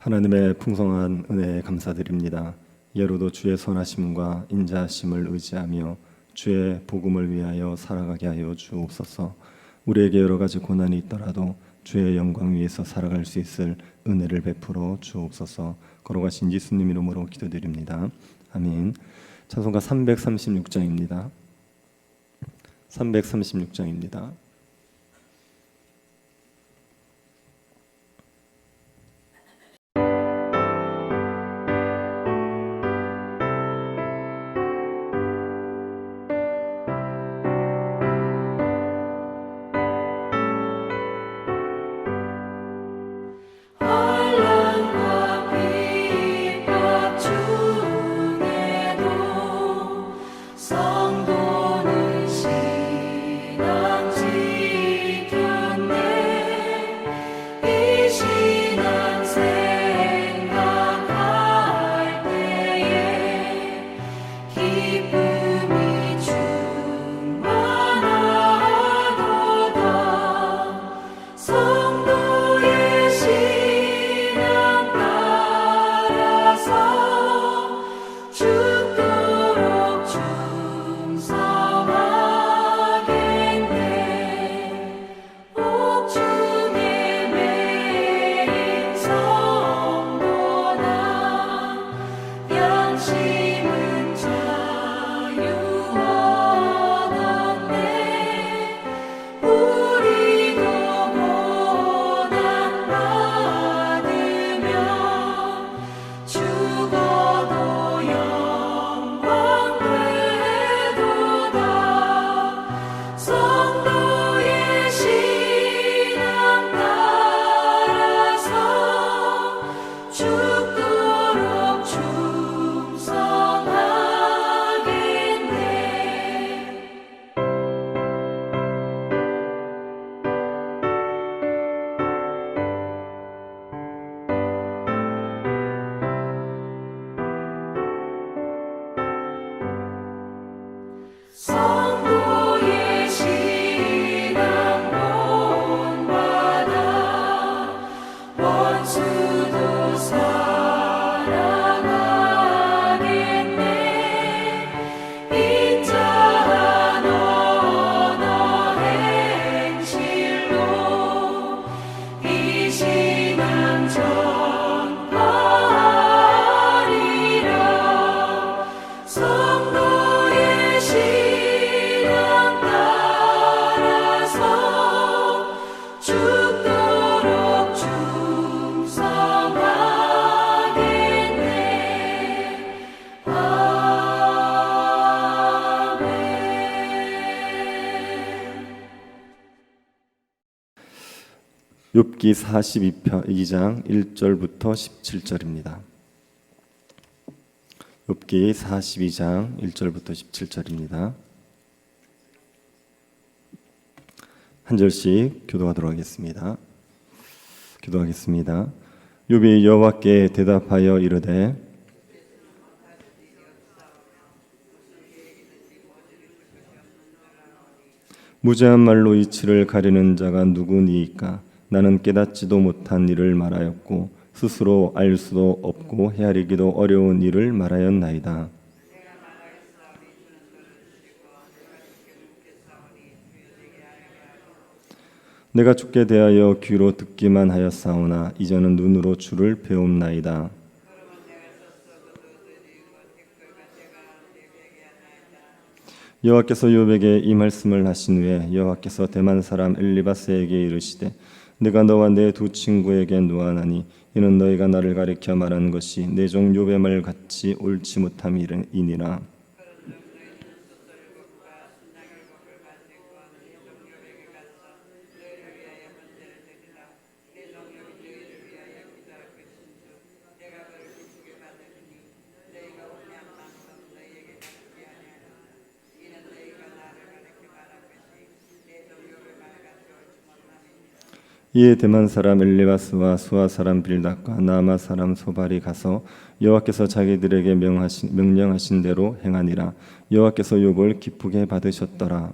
하나님의 풍성한 은혜에 감사드립니다. 예로도 주의 선하심과 인자하심을 의지하며 주의 복음을 위하여 살아가게 하여 주옵소서. 우리에게 여러 가지 고난이 있더라도 주의 영광 위에서 살아갈 수 있을 은혜를 베풀어 주옵소서. 걸어가신 예수님 이름으로 기도드립니다. 아멘. 찬송가 336장입니다. 336장입니다. 욥기 42장 1절부터 17절입니다. 욥기 42장 1절부터 17절입니다. 한 절씩 교도하도록 하겠습니다. 기도하겠습니다. 욥이 여호와께 대답하여 이르되 무죄한 말로 이치를 가리는 자가 누구니이까? 나는 깨닫지도 못한 일을 말하였고 스스로 알 수도 없고 헤아리기도 어려운 일을 말하였나이다. 내가 주께 대하여 귀로 듣기만 하였사오나 이제는 눈으로 주를 배움나이다. 여호와께서 욥에게 이 말씀을 하신 후에 여호와께서 대만 사람 엘리바스에게 이르시되 내가 너와 내 두 친구에게 노하나니 이는 너희가 나를 가리켜 말한 것이 내 종 욥의 말 같이 옳지 못함이니라. 이에 대만 사람 엘리바스와 수아 사람 빌닷과 나아마 사람 소발이 가서 여호와께서 자기들에게 명령하신 대로 행하니라. 여호와께서 욥을 기쁘게 받으셨더라.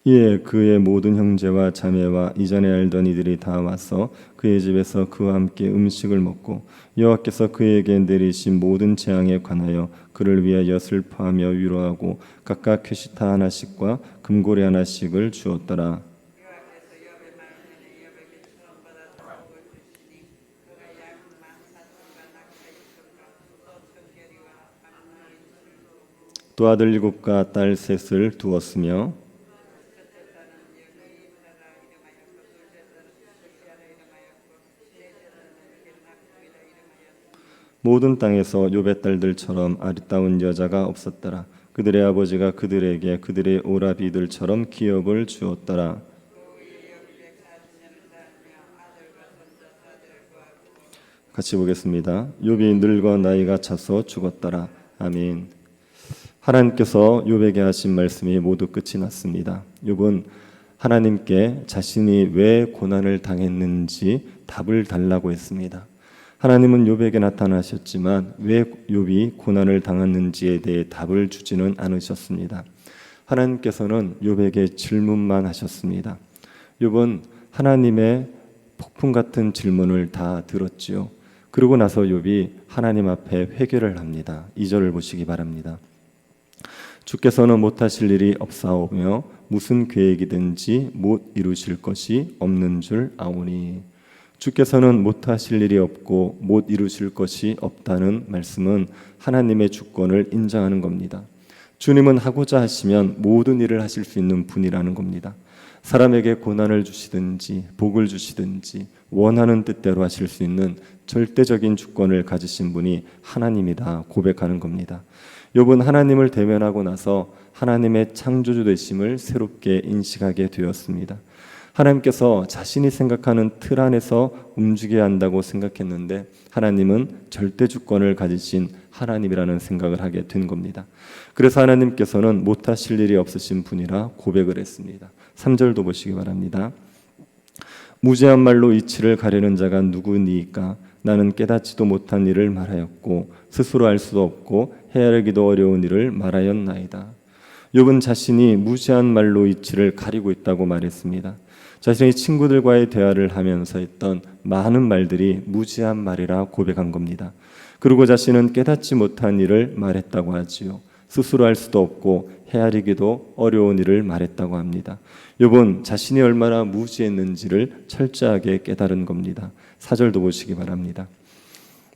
이에 그의 모든 형제와 자매와 이전에 알던 이들이 다 와서 그의 집에서 그와 함께 음식을 먹고 여호와께서 그에게 내리신 모든 재앙에 관하여 그를 위하여 슬퍼하며 위로하고 각각 쾌시타 하나씩과 금고리 하나씩을 주었더라. 또 아들 7과 딸 3을 두었으며 모든 땅에서 욥의 딸들처럼 아리따운 여자가 없었더라. 그들의 아버지가 그들에게 그들의 오라비들처럼 기업을 주었더라. 같이 보겠습니다. 욥이 늙어 나이가 차서 죽었더라. 아멘. 하나님께서 욥에게 하신 말씀이 모두 끝이 났습니다. 욥은 하나님께 자신이 왜 고난을 당했는지 답을 달라고 했습니다. 하나님은 욥에게 나타나셨지만 왜 욥이 고난을 당했는지에 대해 답을 주지는 않으셨습니다. 하나님께서는 욥에게 질문만 하셨습니다. 욥은 하나님의 폭풍 같은 질문을 다 들었지요. 그러고 나서 욥이 하나님 앞에 회개를 합니다. 2절을 보시기 바랍니다. 주께서는 못하실 일이 없사오며 무슨 계획이든지 못 이루실 것이 없는 줄 아오니. 주께서는 못하실 일이 없고 못 이루실 것이 없다는 말씀은 하나님의 주권을 인정하는 겁니다. 주님은 하고자 하시면 모든 일을 하실 수 있는 분이라는 겁니다. 사람에게 고난을 주시든지 복을 주시든지 원하는 뜻대로 하실 수 있는 절대적인 주권을 가지신 분이 하나님이다 고백하는 겁니다. 욥은 하나님을 대면하고 나서 하나님의 창조주 되심을 새롭게 인식하게 되었습니다. 하나님께서 자신이 생각하는 틀 안에서 움직여야 한다고 생각했는데 하나님은 절대 주권을 가지신 하나님이라는 생각을 하게 된 겁니다. 그래서 하나님께서는 못하실 일이 없으신 분이라 고백을 했습니다. 3절도 보시기 바랍니다. 무죄한 말로 이치를 가리는 자가 누구니이까? 나는 깨닫지도 못한 일을 말하였고 스스로 알 수도 없고 헤아리기도 어려운 일을 말하였나이다. 욥은 자신이 무죄한 말로 이치를 가리고 있다고 말했습니다. 자신의 친구들과의 대화를 하면서 했던 많은 말들이 무지한 말이라 고백한 겁니다. 그리고 자신은 깨닫지 못한 일을 말했다고 하지요. 스스로 할 수도 없고 헤아리기도 어려운 일을 말했다고 합니다. 욥은 자신이 얼마나 무지했는지를 철저하게 깨달은 겁니다. 4절도 보시기 바랍니다.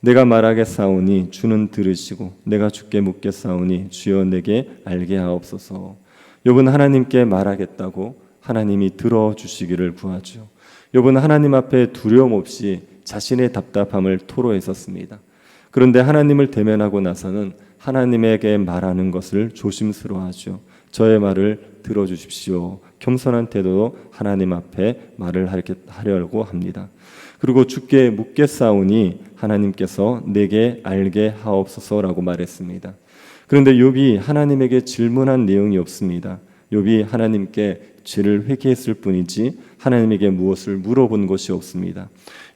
내가 말하겠사오니 주는 들으시고 내가 주께 묻겠사오니 주여 내게 알게 하옵소서. 욥은 하나님께 말하겠다고 하나님이 들어주시기를 구하죠. 욥은 하나님 앞에 두려움 없이 자신의 답답함을 토로했었습니다. 그런데 하나님을 대면하고 나서는 하나님에게 말하는 것을 조심스러워하죠. 저의 말을 들어주십시오. 겸손한 태도로 하나님 앞에 말을 하려고 합니다. 그리고 주께 묻겠사오니 하나님께서 내게 알게 하옵소서라고 말했습니다. 그런데 욥이 하나님에게 질문한 내용이 없습니다. 욥이 하나님께 죄를 회개했을 뿐이지 하나님에게 무엇을 물어본 것이 없습니다.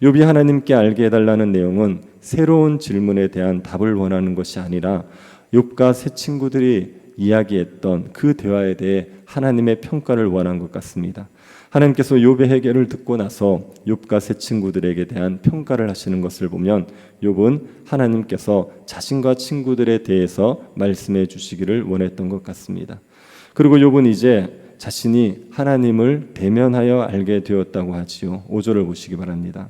욥이 하나님께 알게 해달라는 내용은 새로운 질문에 대한 답을 원하는 것이 아니라 욥과 세 친구들이 이야기했던 그 대화에 대해 하나님의 평가를 원한 것 같습니다. 하나님께서 욥의 해결을 듣고 나서 욥과 세 친구들에게 대한 평가를 하시는 것을 보면 욥은 하나님께서 자신과 친구들에 대해서 말씀해 주시기를 원했던 것 같습니다. 그리고 욥은 이제 자신이 하나님을 대면하여 알게 되었다고 하지요. 5절을 보시기 바랍니다.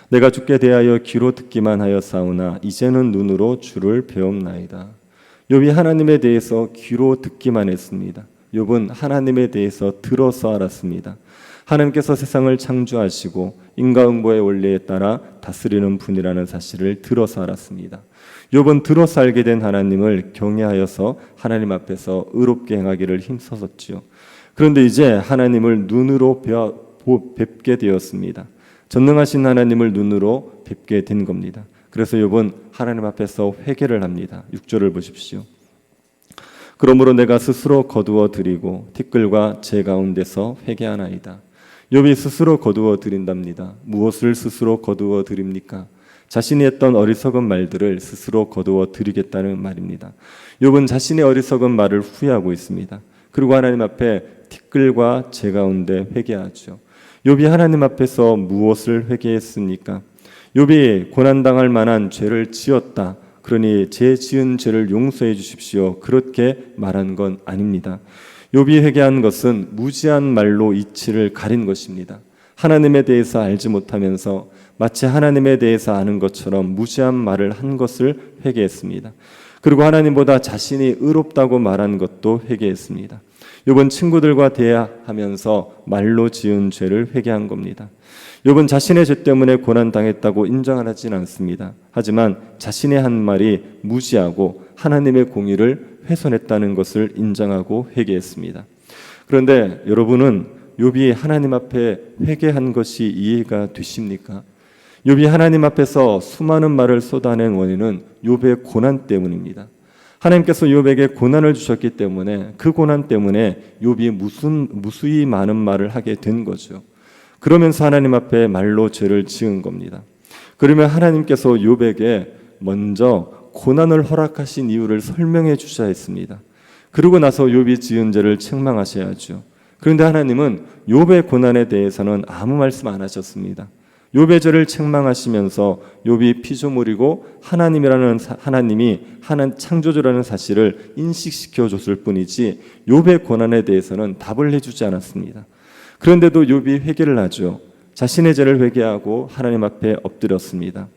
내가 주께 대하여 귀로 듣기만 하였사오나 이제는 눈으로 주를 배움나이다. 욥이 하나님에 대해서 귀로 듣기만 했습니다. 욥은 하나님에 대해서 들어서 알았습니다. 하나님께서 세상을 창조하시고 인과응보의 원리에 따라 다스리는 분이라는 사실을 들어서 알았습니다. 욥은 들어서 알게 된 하나님을 경외하여서 하나님 앞에서 의롭게 행하기를 힘썼지요. 그런데 이제 하나님을 눈으로 뵙게 되었습니다. 전능하신 하나님을 눈으로 뵙게 된 겁니다. 그래서 욥은 하나님 앞에서 회개를 합니다. 6절을 보십시오. 그러므로 내가 스스로 거두어 드리고 티끌과 제 가운데서 회개하나이다. 욥이 스스로 거두어 드린답니다. 무엇을 스스로 거두어 드립니까? 자신이 했던 어리석은 말들을 스스로 거두어 드리겠다는 말입니다. 욥은 자신의 어리석은 말을 후회하고 있습니다. 그리고 하나님 앞에 댓글과 제 가운데 회개하죠. 욥이 하나님 앞에서 무엇을 회개했습니까? 욥이 고난당할 만한 죄를 지었다. 그러니 제 지은 죄를 용서해 주십시오. 그렇게 말한 건 아닙니다. 욥이 회개한 것은 무지한 말로 이치를 가린 것입니다. 하나님에 대해서 알지 못하면서 마치 하나님에 대해서 아는 것처럼 무지한 말을 한 것을 회개했습니다. 그리고 하나님보다 자신이 의롭다고 말한 것도 회개했습니다. 욥은 친구들과 대화하면서 말로 지은 죄를 회개한 겁니다. 욥은 자신의 죄 때문에 고난당했다고 인정하진 않습니다. 하지만 자신의 한 말이 무지하고 하나님의 공의를 훼손했다는 것을 인정하고 회개했습니다. 그런데 여러분은 욥이 하나님 앞에 회개한 것이 이해가 되십니까? 욥이 하나님 앞에서 수많은 말을 쏟아낸 원인은 욥의 고난 때문입니다. 하나님께서 욥에게 고난을 주셨기 때문에 그 고난 때문에 욥이 무수히 많은 말을 하게 된 거죠. 그러면서 하나님 앞에 말로 죄를 지은 겁니다. 그러면 하나님께서 욥에게 먼저 고난을 허락하신 이유를 설명해 주셔야 했습니다. 그러고 나서 욥이 지은 죄를 책망하셔야죠. 그런데 하나님은 욥의 고난에 대해서는 아무 말씀 안 하셨습니다. 욥의 죄를 책망하시면서 욥이 피조물이고 하나님이 하나님 창조주라는 사실을 인식시켜 줬을 뿐이지 욥의 고난에 대해서는 답을 해주지 않았습니다. 그런데도 욥이 회개를 하죠. 자신의 죄를 회개하고 하나님 앞에 엎드렸습니다.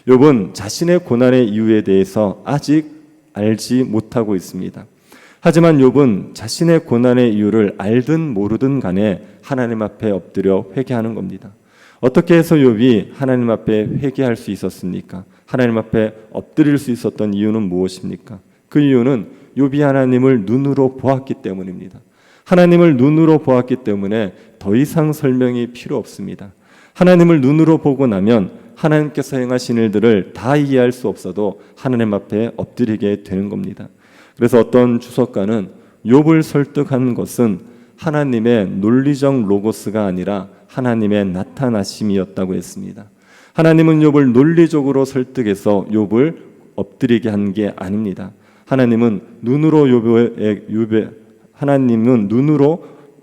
욥은 자신의 고난의 이유에 대해서 아직 알지 못하고 있습니다. 하지만 욥은 자신의 고난의 이유를 알든 모르든 간에 하나님 앞에 엎드려 회개하는 겁니다. 어떻게 해서 욥이 하나님 앞에 회개할 수 있었습니까? 하나님 앞에 엎드릴 수 있었던 이유는 무엇입니까? 그 이유는 욥이 하나님을 눈으로 보았기 때문입니다. 하나님을 눈으로 보았기 때문에 더 이상 설명이 필요 없습니다. 하나님을 눈으로 보고 나면 하나님께서 행하신 일들을 다 이해할 수 없어도 하나님 앞에 엎드리게 되는 겁니다. 그래서 어떤 주석가는 욥을 설득한 것은 하나님의 논리적 로고스가 아니라 하나님의 나타나심이었다고 했습니다. 하나님은 욥을 논리적으로 설득해서 욥을 엎드리게 한 게 아닙니다. 하나님은 눈으로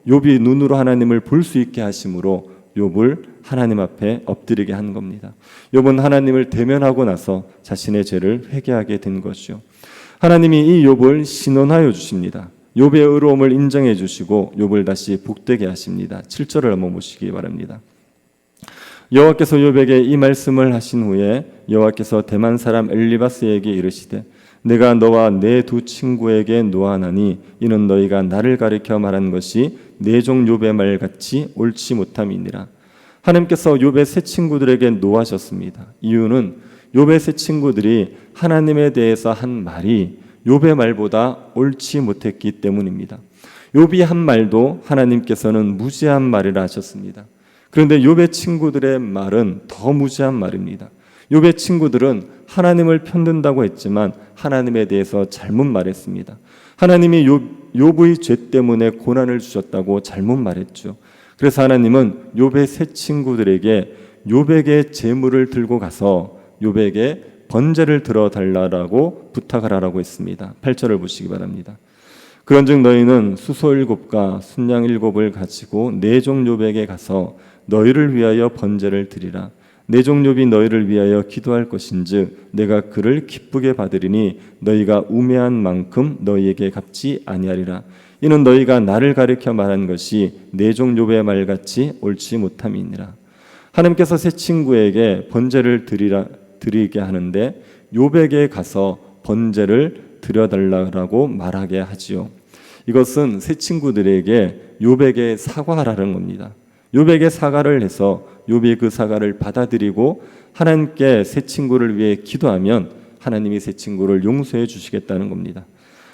욥이 눈으로 하나님을 볼 수 있게 하심으로 욥을 하나님 앞에 엎드리게 한 겁니다. 욥은 하나님을 대면하고 나서 자신의 죄를 회개하게 된 것이죠. 하나님이 이 욥을 신원하여 주십니다. 욥의 의로움을 인정해 주시고 욥을 다시 복되게 하십니다. 7절을 한번 보시기 바랍니다. 여호와께서 욥에게 이 말씀을 하신 후에 여호와께서 대만 사람 엘리바스에게 이르시되 내가 너와 내 두 친구에게 노하나니 이는 너희가 나를 가리켜 말한 것이 내 종 욥의 말같이 옳지 못함이니라. 하나님께서 욥의 세 친구들에게 노하셨습니다. 이유는 욥의 세 친구들이 하나님에 대해서 한 말이 욥의 말보다 옳지 못했기 때문입니다. 욥이 한 말도 하나님께서는 무지한 말이라 하셨습니다. 그런데 욥의 친구들의 말은 더 무지한 말입니다. 욥의 친구들은 하나님을 편든다고 했지만 하나님에 대해서 잘못 말했습니다. 하나님이 욥의 죄 때문에 고난을 주셨다고 잘못 말했죠. 그래서 하나님은 욥의 세 친구들에게 욥에게 재물을 들고 가서 욥에게 번제를 들어달라고 부탁하라고 했습니다. 8절을 보시기 바랍니다. 그런즉 너희는 수소 7과 순양 7을 가지고 내 종 욥에게 가서 너희를 위하여 번제를 드리라. 내 종 욥이 너희를 위하여 기도할 것인즉 내가 그를 기쁘게 받으리니 너희가 우매한 만큼 너희에게 갚지 아니하리라. 이는 너희가 나를 가리켜 말한 것이 내 종 욥의 말같이 옳지 못함이니라. 하나님께서 세 친구에게 번제를 드리게 하는데 욥에게 가서 번제를 드려달라고 말하게 하지요. 이것은 세 친구들에게 욥에게 사과하라는 겁니다. 욥에게 사과를 해서 욥이 그 사과를 받아들이고 하나님께 세 친구를 위해 기도하면 하나님이 세 친구를 용서해 주시겠다는 겁니다.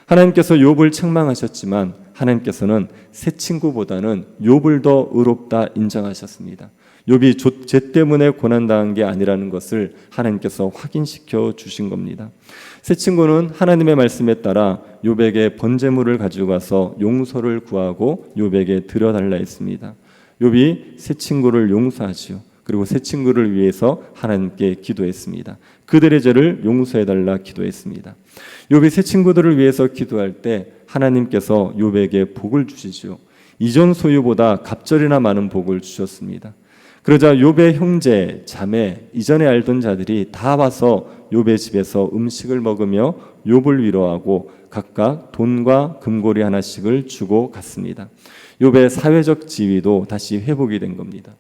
하나님께서 욥을 책망하셨지만 하나님께서는 세 친구보다는 욥을 더 의롭다 인정하셨습니다. 욥이 죄 때문에 고난당한 게 아니라는 것을 하나님께서 확인시켜 주신 겁니다. 세 친구는 하나님의 말씀에 따라 욥에게 번제물을 가지고 가서 용서를 구하고 욥에게 드려달라 했습니다. 욥이 세 친구를 용서하지요. 그리고 세 친구를 위해서 하나님께 기도했습니다. 그들의 죄를 용서해달라 기도했습니다. 욥이 세 친구들을 위해서 기도할 때 하나님께서 욥에게 복을 주시죠. 이전 소유보다 갑절이나 많은 복을 주셨습니다. 그러자 욥의 형제, 자매, 이전에 알던 자들이 다 와서 욥의 집에서 음식을 먹으며 욥을 위로하고 각각 돈과 금고리 하나씩을 주고 갔습니다. 욥의 사회적 지위도 다시 회복이 된 겁니다.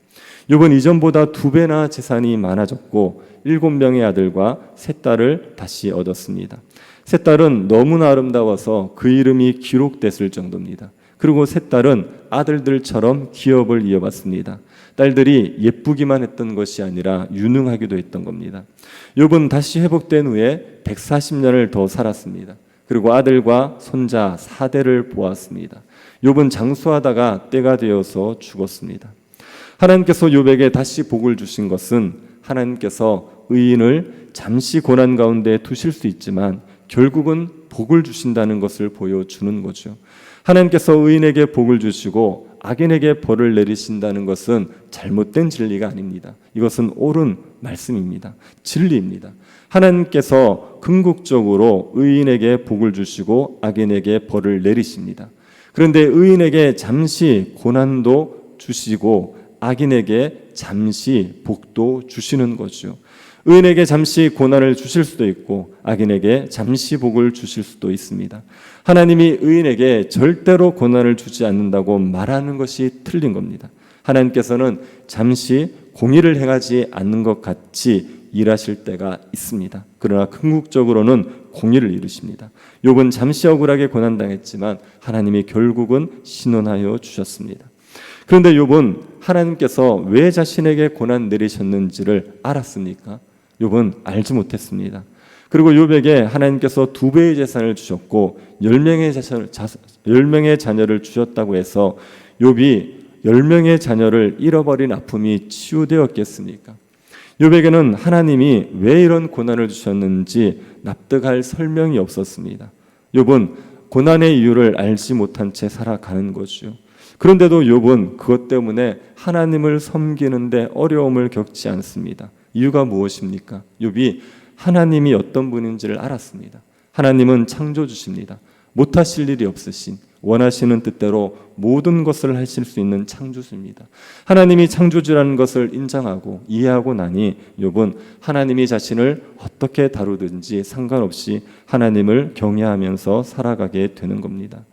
욥은 이전보다 2배나 재산이 많아졌고 7명의 아들과 3딸을 다시 얻었습니다. 3딸은 너무나 아름다워서 그 이름이 기록됐을 정도입니다. 그리고 3딸은 아들들처럼 기업을 이어받습니다. 딸들이 예쁘기만 했던 것이 아니라 유능하기도 했던 겁니다. 욥은 다시 회복된 후에 140년을 더 살았습니다. 그리고 아들과 손자 4대를 보았습니다. 욥은 장수하다가 때가 되어서 죽었습니다. 하나님께서 욥에게 다시 복을 주신 것은 하나님께서 의인을 잠시 고난 가운데 두실 수 있지만 결국은 복을 주신다는 것을 보여주는 거죠. 하나님께서 의인에게 복을 주시고 악인에게 벌을 내리신다는 것은 잘못된 진리가 아닙니다. 이것은 옳은 말씀입니다. 진리입니다. 하나님께서 궁극적으로 의인에게 복을 주시고 악인에게 벌을 내리십니다. 그런데 의인에게 잠시 고난도 주시고 악인에게 잠시 복도 주시는 거죠. 의인에게 잠시 고난을 주실 수도 있고 악인에게 잠시 복을 주실 수도 있습니다. 하나님이 의인에게 절대로 고난을 주지 않는다고 말하는 것이 틀린 겁니다. 하나님께서는 잠시 공의를 행하지 않는 것 같이 일하실 때가 있습니다. 그러나 궁극적으로는 공의를 이루십니다. 욥은 잠시 억울하게 고난당했지만 하나님이 결국은 신원하여 주셨습니다. 그런데 욥은 하나님께서 왜 자신에게 고난 내리셨는지를 알았습니까? 욥은 알지 못했습니다. 그리고 욥에게 하나님께서 2배의 재산을 주셨고 10명의 자녀를 주셨다고 해서 욥이 10명의 자녀를 잃어버린 아픔이 치유되었겠습니까? 욥에게는 하나님이 왜 이런 고난을 주셨는지 납득할 설명이 없었습니다. 욥은 고난의 이유를 알지 못한 채 살아가는 거죠. 그런데도 욥은 그것 때문에 하나님을 섬기는데 어려움을 겪지 않습니다. 이유가 무엇입니까? 욥이 하나님이 어떤 분인지를 알았습니다. 하나님은 창조주십니다. 못하실 일이 없으신, 원하시는 뜻대로 모든 것을 하실 수 있는 창조주입니다. 하나님이 창조주라는 것을 인정하고 이해하고 나니 욥은 하나님이 자신을 어떻게 다루든지 상관없이 하나님을 경외하면서 살아가게 되는 겁니다.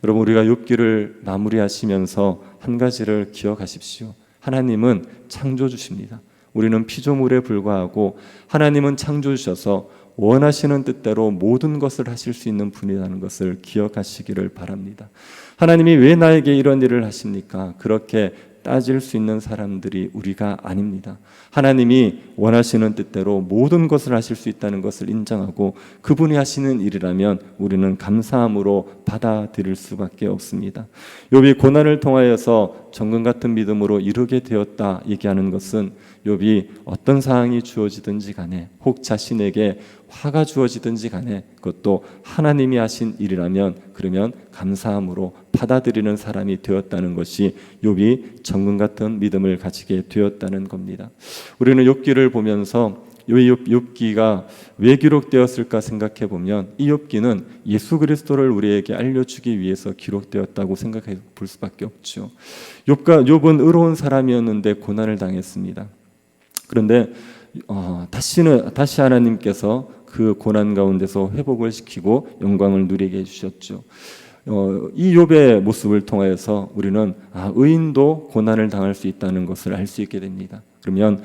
여러분, 우리가 욥기를 마무리하시면서 한 가지를 기억하십시오. 하나님은 창조주십니다. 우리는 피조물에 불과하고 하나님은 창조주셔서 원하시는 뜻대로 모든 것을 하실 수 있는 분이라는 것을 기억하시기를 바랍니다. 하나님이 왜 나에게 이런 일을 하십니까? 그렇게 따질 수 있는 사람들이 우리가 아닙니다. 하나님이 원하시는 뜻대로 모든 것을 하실 수 있다는 것을 인정하고 그분이 하시는 일이라면 우리는 감사함으로 받아들일 수밖에 없습니다. 욥이 고난을 통하여서 정금 같은 믿음으로 이루게 되었다 얘기하는 것은 욥이 어떤 상황이 주어지든지 간에 혹 자신에게 화가 주어지든지 간에 그것도 하나님이 하신 일이라면 그러면 감사함으로 받아들이는 사람이 되었다는 것이 욥이 정금 같은 믿음을 가지게 되었다는 겁니다. 우리는 욥기를 보면서 욥기가 왜 기록되었을까 생각해 보면 이 욥기는 예수 그리스도를 우리에게 알려주기 위해서 기록되었다고 생각해 볼 수밖에 없죠. 욥은 의로운 사람이었는데 고난을 당했습니다. 그런데 다시 하나님께서 그 고난 가운데서 회복을 시키고 영광을 누리게 해주셨죠. 이 욥의 모습을 통하여서 우리는 의인도 고난을 당할 수 있다는 것을 알 수 있게 됩니다. 그러면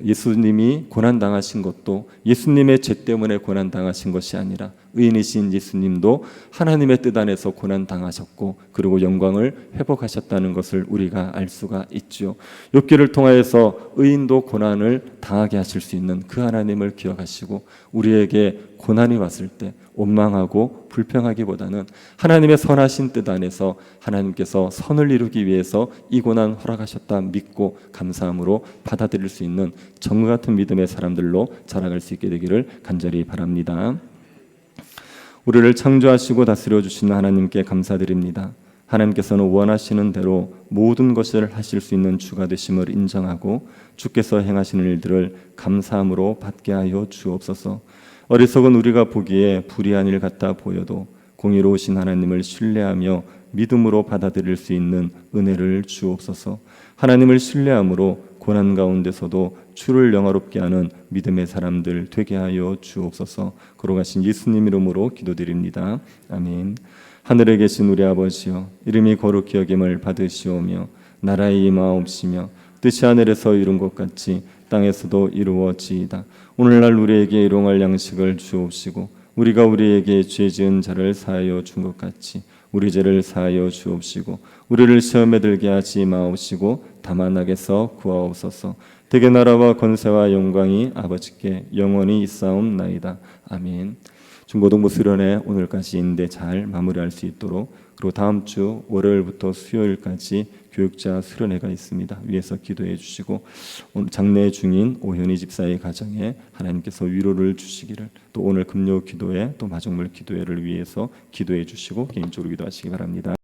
예수님이 고난 당하신 것도 예수님의 죄 때문에 고난 당하신 것이 아니라 의인이신 예수님도 하나님의 뜻 안에서 고난 당하셨고 그리고 영광을 회복하셨다는 것을 우리가 알 수가 있죠. 욥기를 통하여서 의인도 고난을 당하게 하실 수 있는 그 하나님을 기억하시고 우리에게 고난이 왔을 때 원망하고 불평하기보다는 하나님의 선하신 뜻 안에서 하나님께서 선을 이루기 위해서 이 고난 허락하셨다 믿고 감사함으로 받아들일 수 있는 정과 같은 믿음의 사람들로 자라갈 수 있게 되기를 간절히 바랍니다. 우리를 창조하시고 다스려 주시는 하나님께 감사드립니다. 하나님께서는 원하시는 대로 모든 것을 하실 수 있는 주가 되심을 인정하고 주께서 행하시는 일들을 감사함으로 받게 하여 주옵소서. 어리석은 우리가 보기에 불의한 일 같아 보여도 공의로우신 하나님을 신뢰하며 믿음으로 받아들일 수 있는 은혜를 주옵소서. 하나님을 신뢰함으로 고난 가운데서도 주를 영화롭게 하는 믿음의 사람들 되게 하여 주옵소서. 걸어가신 예수님 이름으로 기도드립니다. 아멘. 하늘에 계신 우리 아버지여, 이름이 거룩히 여김을 받으시오며 나라의 임하옵시며 뜻이 하늘에서 이룬 것 같이 땅에서도 이루어지이다. 오늘날 우리에게 일용할 양식을 주옵시고 우리가 우리에게 죄 지은 자를 사하여 준 것 같이 우리 죄를 사하여 주옵시고 우리를 시험에 들게 하지 마옵시고 다만 악에서 구하옵소서. 대개 나라와 권세와 영광이 아버지께 영원히 있사옵나이다. 아멘. 중고등부 수련회 오늘까지인데 잘 마무리할 수 있도록, 그리고 다음 주 월요일부터 수요일까지 교육자 수련회가 있습니다. 위에서 기도해 주시고, 오늘 장례 중인 오현희 집사의 가정에 하나님께서 위로를 주시기를, 또 오늘 금요 기도회 또 마중물 기도회를 위해서 기도해 주시고 개인적으로 기도하시기 바랍니다.